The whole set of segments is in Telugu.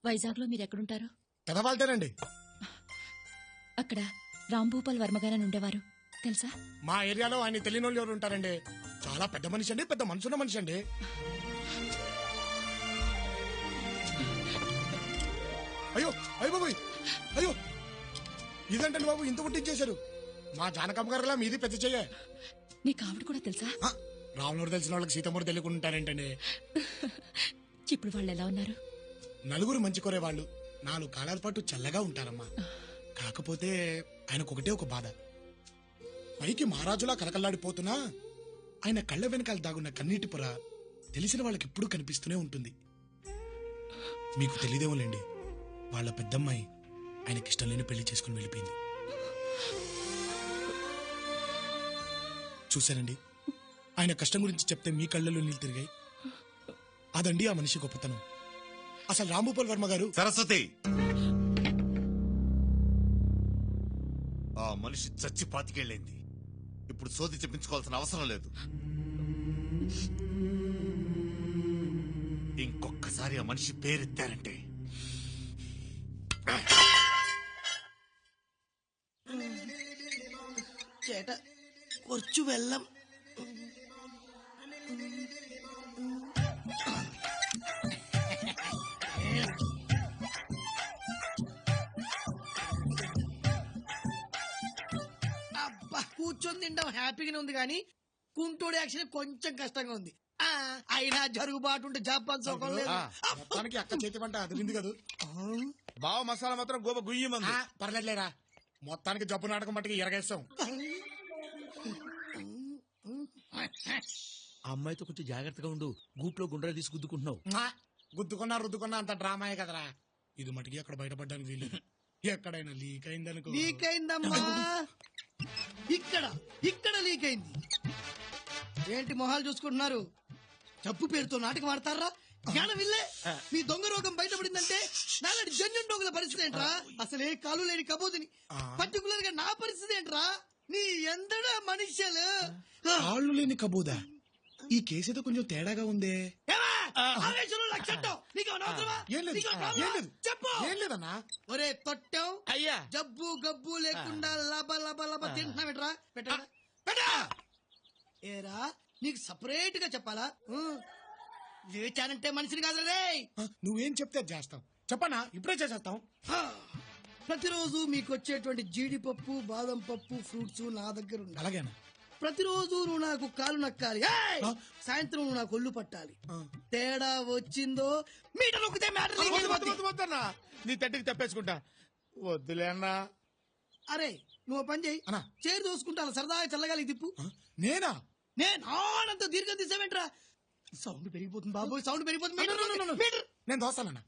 వైజాగ్ లో మీరెక్కడుంటారు? పెదవాళ్ళతేనండి. అక్కడ రాంభూపాల్ వర్మగారని ఉండేవారు తెలుసా? మా ఏరియాలో ఆయన తెలియని వాళ్ళు ఎవరు ఉంటారండి. చాలా పెద్ద మనిషి అండి, పెద్ద మనసున్న మనిషి అండి. అయ్యో అయ్యో బాబు, అయ్యో ఇదేంటండి బాబు ఇంత పుట్టించేశారు. మా జానకమ్మ గారిలా మీది పెద్ద చెయ్య. నీకు ఆవిడ కూడా తెలుసా? రాములూరు తెలిసిన వాళ్ళకి సీతమ్మూరు తెలియకుండా ఉంటారేంటండి. ఇప్పుడు వాళ్ళు ఎలా ఉన్నారు? నలుగురు మంచి కోరే వాళ్ళు 4 కాలాల పాటు చల్లగా ఉంటారమ్మా. కాకపోతే ఆయనకొకటే ఒక బాధ. పైకి మహారాజులా కలకల్లాడిపోతున్నా ఆయన కళ్ళ వెనకాల దాగున్న కన్నీటి పొర తెలిసిన వాళ్ళకి ఎప్పుడూ కనిపిస్తూనే ఉంటుంది. మీకు తెలియదేమోలేండి, వాళ్ళ పెద్దమ్మాయి ఆయనకిష్టం లేని పెళ్లి చేసుకుని వెళ్ళిపోయింది. చూశానండి, ఆయన కష్టం గురించి చెప్తే మీ కళ్ళల్లో నీళ్ళు తిరిగాయి. అదండి ఆ మనిషి గొప్పతనం. అసలు రాంభూపాల్ వర్మ గారు... సరస్వతి, ఆ మనిషి చచ్చి 25 ఏళ్ళైంది. ఇప్పుడు సోది చెప్పించుకోవాల్సిన అవసరం లేదు. ఇంకొక్కసారి ఆ మనిషి పేరెత్తారంటే ചേട്ട കുറച്ചു വെള്ളം. అబ్బా కూర్చొని తింటాం హ్యాపీగానే ఉంది కానీ కుంటోడి యాక్షన్ కొంచెం కష్టంగా ఉంది. అయినా జరుగుబాటు ఉంటే జపాన్ సోకం లేదు. మొత్తానికి అక్క చేతి పంట అదిరింది కదా. బావ మసాలా మాత్రం గోప గుయ్యమంది. పర్లేదులేరా, మొత్తానికి జబ్బు నాటకం మట్టుకి ఎరగేస్తాం. ఆ అమ్మాయితో కొంచెం జాగ్రత్తగా ఉండు. గూట్లో గుండ్రా తీసి గుద్దుకుంటున్నావు. గుద్దుకున్నా రుద్దుకున్నా అంత డ్రామాయే కదరా. ఇది మటుకి అక్కడ బయటపడ్డానికి వీలు. ఎక్కడైనా లీక్ అయిందనుకో. లీక్ అయిందమ్మా, ఇక్కడ ఇక్కడ లీక్ అయింది. ఏంటి మొహాలు చూసుకుంటున్నారు? జబ్బు పేరుతో నాటకం ఆడతారా? జ్ఞానం ఇల్లే. మీ దొంగ రోగం బయటపడిందంటే నాలాంటి జన్యున్ రోగుల పరిస్థితి ఏంట్రా? అసలే కాలు లేని కబోదిని. పర్టికులర్ గా నా పరిస్థితి ఏంట్రా? నీ ఎందడా మనుష్యులు. కాళ్ళు లేని కబోదా? ఈ కేసు ఏదో కొంచెం తేడాగా ఉందే. లేదన్నా. ఒరే తొట్టం, అయ్యా జబ్బు గబ్బు లేకుండా లబ లబ లబ తింటున్నావేట్రా? పెట్టా. ఏరా నీకు సపరేట్ గా చెప్పాలా? లేచానంటే మనిషిని కాదు రే. నువ్వేం చెప్తే చేస్తాం. చెప్పనా? ఇప్పుడే చేసేస్తాం. ప్రతిరోజు మీకు వచ్చేటువంటి జీడిపప్పు, బాదం పప్పు, ఫ్రూట్స్ నా దగ్గర ఉన్నాయి. అలాగేనా? ప్రతిరోజు నువ్వు నాకు కాలు నక్కాలి. సాయంత్రం నువ్వు నాకు ఒళ్ళు పట్టాలి. తేడా వచ్చిందో మీటర్ నొక్కితే మ్యాటర్. నీ తట్టికి తప్పేసుకుంటా. వద్దులే అన్నా. అరే నువ్వు పని చేయి, చేరు దోసుకుంటా సరదాగా చల్లగాలి తిప్పు. నేనా? నేను ఆనంత దీర్ఘం తీసేవేంట్రా? సౌండ్ పెరిగిపోతుంది బాబోయ్, సౌండ్ పెరిగిపోతుంది. నేను దోస్తానన్నా.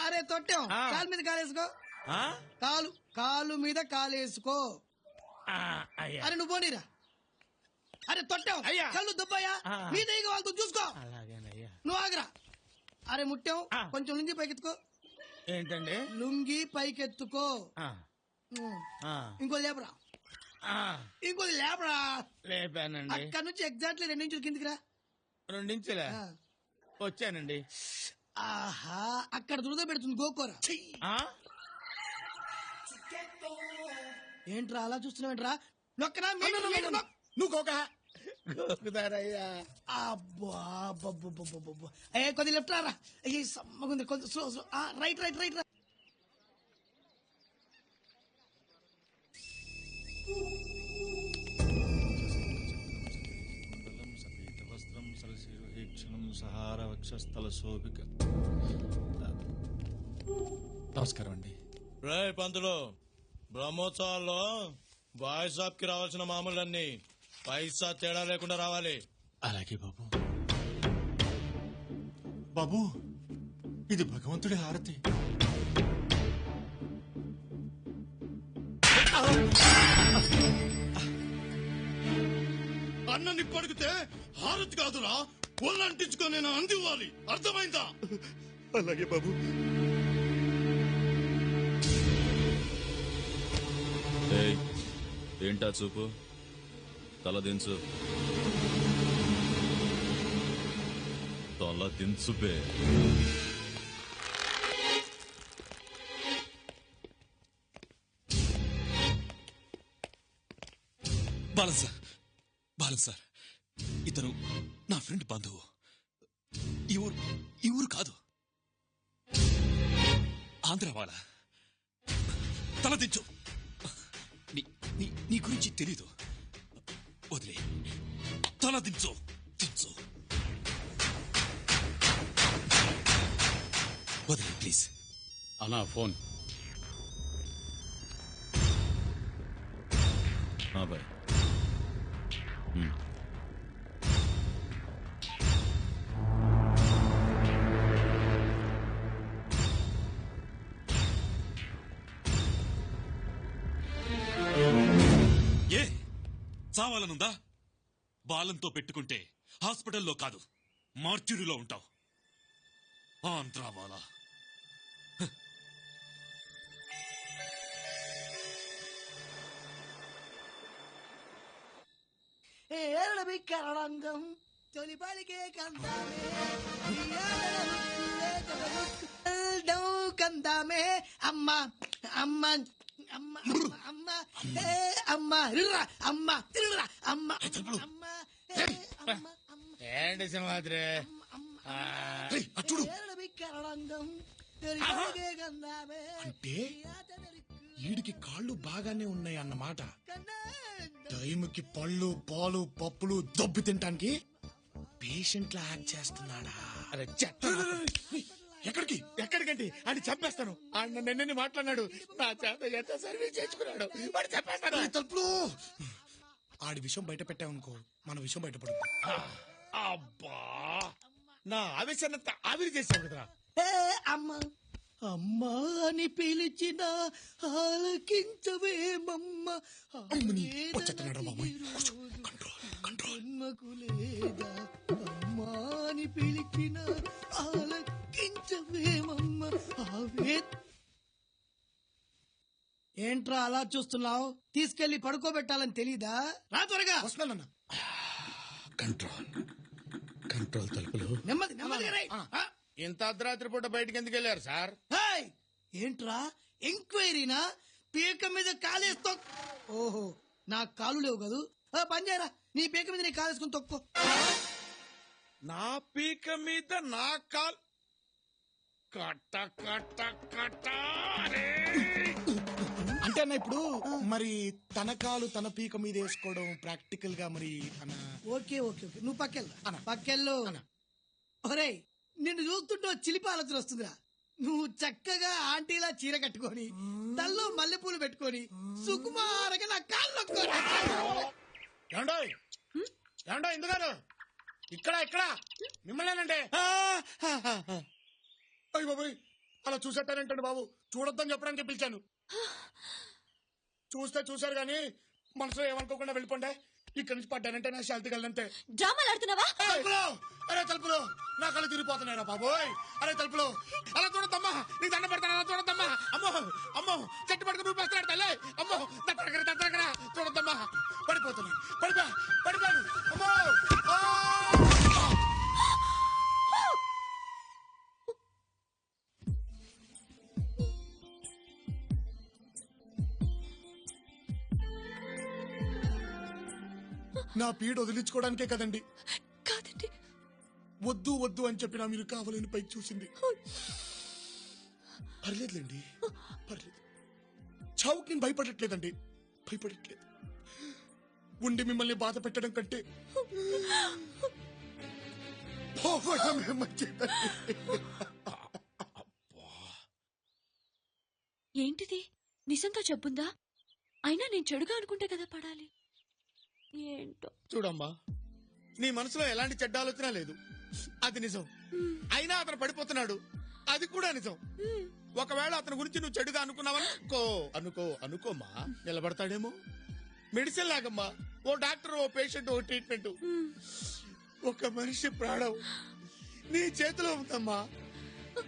అరే తొట్టాం, కాలు మీద కాలేసుకో. కాలు మీద కాలేసుకో. అరే నువ్వు పోనీరా. అరే తొట్టాం, కళ్ళు దుబ్బయ్యా, మీద వాళ్ళతో చూసుకో. నువ్వు ఆగరా. అరే ముట్టాం, కొంచెం లుంగి పైకెత్తుకో. ఏంటండి? లుంగి పైకెత్తుకో. ఇంకో లేపరా. ఇంకోది లేపరా. లేపానండి. అక్కడ నుంచి ఎగ్జాక్ట్లీ 2 ఇంచులు కిందికి రా. 2 ఇంచులా? వచ్చానండి. ఆహా, అక్కడ దురద పెడుతుంది గోకోరా. ఏంట్రా అలా చూస్తున్నావేంట్రా? నొక్కరా. నువ్వు గోక. గోకుతారయ్యా. అబ్బా అయ్యా కొద్ది లెఫ్ట్ రా. అయ్యి సమ్మగుంది, కొద్ది స్లో. రైట్ రైట్ రైట్ రా. నమస్కారం అండి. రే పంతులు, బ్రహ్మోత్సవాల్లో బాయ్ షాప్ కి రావాల్సిన మామూలన్నీ పైసా తేడా లేకుండా రావాలి. అలాగే బాబు. బాబు, ఇది భగవంతుడి హారతి. అన్నని పడిగితే హారతి కాదురా, ఒళ్ళంటించుకొని నేను అందివ్వాలి. అర్థమైందా? అలాగే బాబు. ఏంటా చూపు? తల దించు. తల తల దించుబే. బాలన్ సార్ ఇతను నా ఫ్రెండ్ బంధువు. ఈ ఊరు కాదు, ఆంధ్ర వాళ్ళ. తల దించు. నీ గురించి తెలీదు. వదిలే. తల దించు. వదిలే ప్లీజ్. అన్నా ఫోన్. బాయ్. ఏ చావాలనుందా? బాలంతో పెట్టుకుంటే హాస్పిటల్లో కాదు, మార్చురీలో ఉంటావు. ఆంధ్రావాలా. కరణంగం తొలి పలికే కందామే కందామే అమ్మ అమ్మ అమ్మ అమ్మ అమ్మ అమ్మ అమ్మ అమ్మ ఏంటి సింహాద్రి కరణంగం అంటే వీడికి కాళ్ళు బాగానే ఉన్నాయి అన్నమాట. టైంకి పళ్ళు పాలు పప్పులు దొబ్బి తినటానికి పేషెంట్ లా యాక్ట్ చేస్తున్నాడా? అరే ఎక్కడికి ఎక్కడికంటే అని చంపేస్తాను. ఆయన నిన్నని మాట్లాడినాడు, నా చేత ఎంత సర్వీస్ చేసుకున్నాడు, వాడు చెప్పేస్తాను. తలుపులు ఆడి విషయం బయట పెట్టామనుకో, మన విషయం బయటపడుతుంది. అబ్బా, నా ఆవేశాన్నంతా ఆవిరి చేసావు కదరా. అమ్మ అమ్మా అని పిలిచిన ఆలకించవేమమ్మ. అమ్మని వచ్చేస్తున్నాడు బాబోయ్. జన్మకు లేదా అమ్మా అని పిలిచిన ఆలకించవేమమ్మ. ఏంట్రా అలా చూస్తున్నావు? తీసుకెళ్లి పడుకోబెట్టాలని తెలీదా? రా త్వరగా. వస్తున్నానన్న. కంట్రోల్ తలుపులు నెమ్మది నెమ్మదిగా రేయ్. ఇంత అర్ధరాత్రి పూట బయటకి ఎందుకు వెళ్ళారు సార్? హాయ్, ఏంట్రా ఎంక్వైరీనా? పీక మీద కాలేస్తో. ఓహో, నాకు కాలు లేవు కదూ. పని చేయరా, నీ పీక మీద నీ కాలేసుకుని తొక్కో. నా పీక మీద నా కాల్ కట్ట కట్ట కట్ట. అంటే అన్న ఇప్పుడు మరి తన కాలు తన పీక మీద వేసుకోవడం ప్రాక్టికల్ గా మరి తన. ఓకే ఓకే ఓకే, నువ్వు పక్కెళ్ళు. ఒరేయ్, నిన్ను చూస్తుంటే చిలిపి ఆలోచన వస్తుందిరా. నువ్వు చక్కగా ఆంటీలా చీర కట్టుకొని తల్లో మల్లెపూలు పెట్టుకొని సుకుమారగా నా కాళ్ళు నొక్కోరా. ఏమండో ఎందుగారు ఇక్కడ ఇక్కడ మిమ్మల్నేనంటే. అయ్య బాబోయ్, అలా చూసేటారంటండి బాబు. చూడొద్దని చెప్పడానికి పిలిచాను. చూశారు గాని మనసులో ఏమనుకోకుండా వెళ్ళిపోండి. ఇక్కడి నుంచి పడ్డానంటే నా శాంతి కలంతే. డ్రామాలు ఆడుతున్నావా? అరే తలుపులు నా కళ్ళు తిరిగిపోతున్నాయరా బాబోయ్. అరే తలుపులు అలా చూడద్దమ్మా, నీకు దండ పెడతాను. అలా చూడద్దమ్మా. అమ్మో అమ్మో, చెట్టు పట్టుకుని రూపేస్తున్నాడు తల్లి. అమ్మో దగ్గర చూడద్దమ్మా. పడిపోయాను. అమ్మో నా పీడ వదిలించుకోవడానికే కదండి. కాదండి, వద్దు వద్దు అని చెప్పినా మీరు కావాలని పైకి చూసింది. పర్లేదులేండి, పర్లేదు. చావుకి నేను భయపడట్లేదండి. ఉండి మిమ్మల్ని బాధ పెట్టడం కంటే పోవడమే మంచిదండి. ఏంటిది? నిజంగా చెప్పుందా? అయినా నేను చెడుగా అనుకుంటే కదా పడాలి. ఏంటో చూడమ్మా, నీ మనసులో ఎలాంటి చెడ్డ ఆలోచన లేదు, అది నిజం. అయినా అతను పడిపోతున్నాడు, అది కూడా నిజం. ఒకవేళ అతని గురించి నువ్వు చెడుగా అనుకోమ్మా, నిలబడతాడేమో. మెడిసిన్ లాగమ్మా, ఓ డాక్టర్, ఓ పేషెంట్, ఓ ట్రీట్మెంట్. ఒక మనిషి ప్రాణం నీ చేతిలో ఉందమ్మా.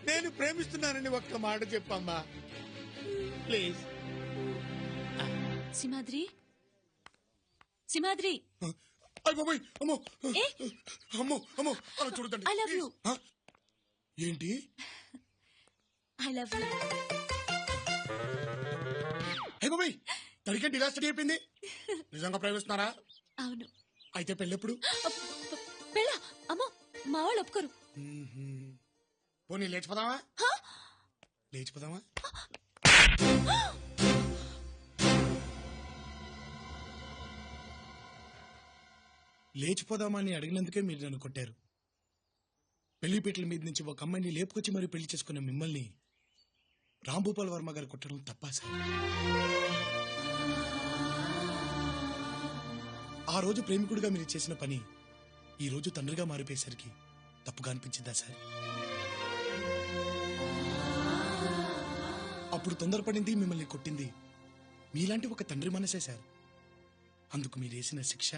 నేను ప్రేమిస్తున్నానని ఒక్క మాట చెప్పమ్మా ప్లీజ్. సింహాద్రి, అమ్మో అలా చూడదండి. I love you. ఏంటి? I love you. హే బాబాయ్, తడికే డిలాస్టడీ అయిపోయింది. నిజంగా ప్రేమిస్తున్నారా? అవును. అయితే పెళ్ళెప్పుడు? పెళ్ళా? అమ్మో, మా వాళ్ళు ఒప్పుకోరు. పోనీ లేచిపోదామా? లేచిపోదామా? లేచిపోదామా అని అడిగినందుకే మీరు నన్ను కొట్టారు. పెళ్లిపీటల మీద నుంచి ఒక అమ్మాయిని లేపుకొచ్చి మరి పెళ్లి చేసుకున్న మిమ్మల్ని రాంభూపాల్ వర్మ గారు కొట్టడం తప్పా సార్? ఆ రోజు ప్రేమికుడిగా మీరు చేసిన పని ఈ రోజు తండ్రిగా మారిపోయేసరికి తప్పుగా అనిపించిందా సార్? అప్పుడు తొందరపడింది, మిమ్మల్ని కొట్టింది మీలాంటి ఒక తండ్రి మనసే సార్. అందుకు మీరేసిన శిక్ష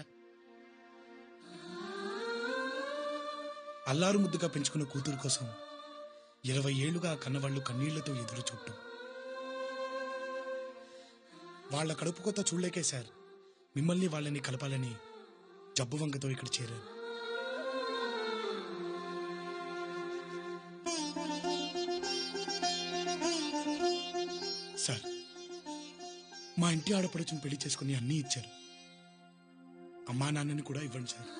అల్లారు ముద్దుగా పెంచుకున్న కూతురు కోసం 20 ఏళ్లుగా కన్నవాళ్లు కన్నీళ్లతో ఎదురు చూడటం. వాళ్ల కడుపు కొత్త చూడలేకే సార్ మిమ్మల్ని వాళ్ళని కలపాలని జబ్బు వంకతో ఇక్కడ చేరారు. సార్, మా ఇంటి ఆడపడుచుని పెళ్లి చేసుకుని అన్నీ ఇచ్చారు. అమ్మా నాన్నని కూడా ఇవ్వండి సార్.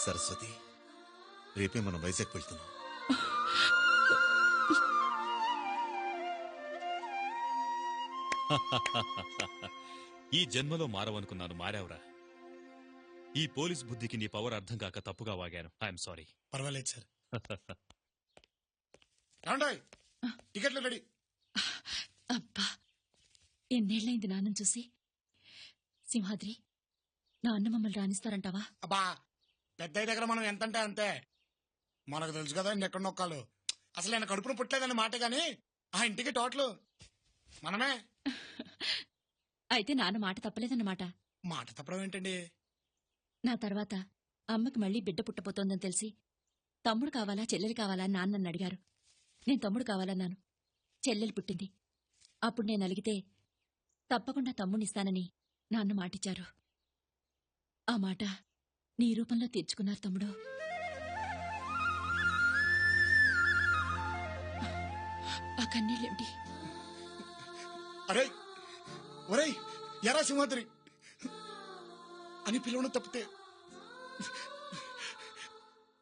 సరస్వతి, రేపే మనం వైజాగ్ వెళ్తున్నాం. ఈ జన్మలో మారవనుకున్నాను, మారావురా. ఈ పోలీస్ బుద్ధికి నీ పవర్ అర్థం కాక తప్పుగా వాగాను. I'm sorry. పర్వాలేదు సార్. ఏమండోయ్, టికెట్లు రెడీ. అబ్బా, ఎన్నేళ్లైంది నాన్నని చూసి. సింహాద్రి, నా అన్న మమ్మల్ని రాణిస్తారంటావా? అబ్బా, పెద్ద దగ్గర మనం ఎంతంటే అంతే. మనకు తెలుసు కదా ఎక్కడ నొక్కాలు. అసలు ఆయన కడుపును పుట్టలేదని మాట గాని ఆ ఇంటికి టోటలు మనమే. అయితే నాన్న మాట తప్పలేదన్నమాట. మాట తప్పడం ఏంటండి? నా తర్వాత అమ్మకి మళ్ళీ బిడ్డ పుట్టబోతోందని తెలిసి తమ్ముడు కావాలా చెల్లెలు కావాలా అని నాన్న నన్ను అడిగారు. నేను తమ్ముడు కావాలన్నాను. చెల్లెలు పుట్టింది. అప్పుడు నేను అలిగితే తప్పకుండా తమ్ముడినిస్తానని నాన్న మాటిచ్చారు. ఆ మాట నీ రూపంలో తీర్చుకున్నారు తమ్ముడు. ఆ కన్నీళ్ళేంటి? అరే ఒరేయ్, ఎరా సింహాద్రి అని పిలవడం తప్పితే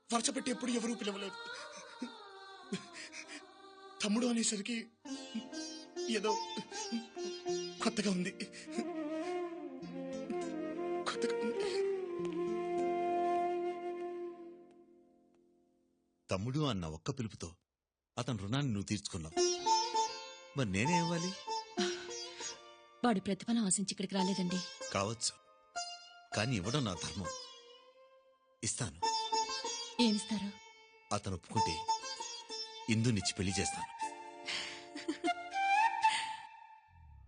వరుస పెట్టి ఎప్పుడు ఎవరూ పిలవలేదు. తమ్ముడు అనేసరికి ఏదో కొత్తగా ఉంది. తమ్ముడు అన్న ఒక్క పిలుపుతో అతని రుణాన్ని నువ్వు తీర్చుకున్నావు. మరి నేనే ఇవ్వాలి? వాడి ప్రతిఫలం ఆశించి ఇక్కడికి రాలేదండి. కావచ్చు, కానీ ఇవ్వడం నా ధర్మం. ఇస్తాను. ఏమిస్తారు? అతను ఒప్పుకుంటే ఇందునిచ్చి పెళ్లి చేస్తాను.